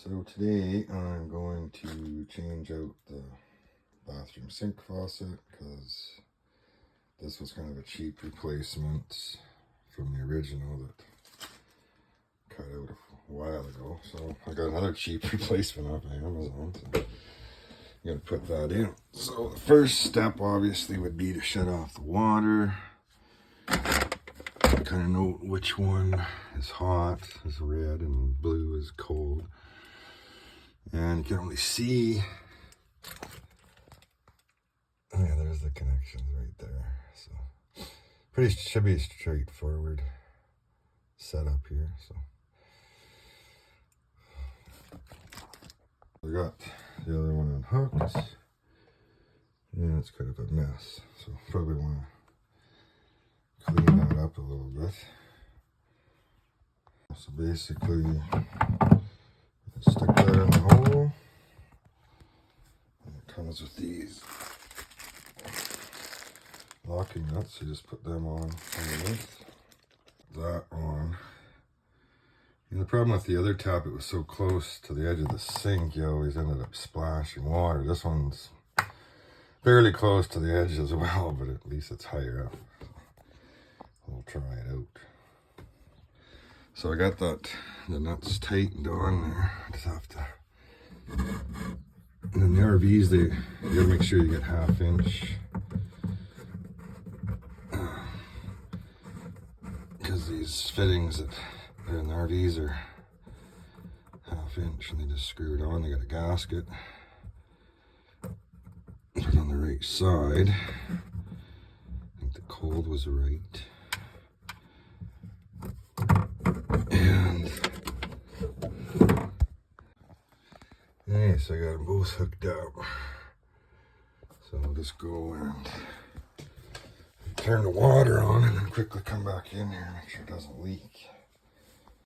So today I'm going to change out the bathroom sink faucet because this was kind of a cheap replacement from the original that cut out a while ago. So I got another cheap replacement off of Amazon. So I'm going to put that in. So the first step obviously would be to shut off the water. Kind of note which one is hot, is red, and blue is cold. And you can only see, oh yeah, there's the connections right there. So should be straightforward setup here. So I got the other one unhooked, and it's kind of a mess. So probably want to clean that up a little bit. So basically, stick that in the hole. And it comes with these locking nuts. You just put them on underneath. That on. And the problem with the other tap, it was so close to the edge of the sink, you always ended up splashing water. This one's fairly close to the edge as well, but at least it's higher up. We'll try it out. So I got the nuts tightened on there. I just have to. And then the RVs, you gotta make sure you get 1/2 inch. Because these fittings that are in the RVs are 1/2 inch and they just screw it on. They got a gasket. Put it on the right side. I think the cold was right. Okay, so I got them both hooked up. So I'll just go and turn the water on and then quickly come back in here and make sure it doesn't leak.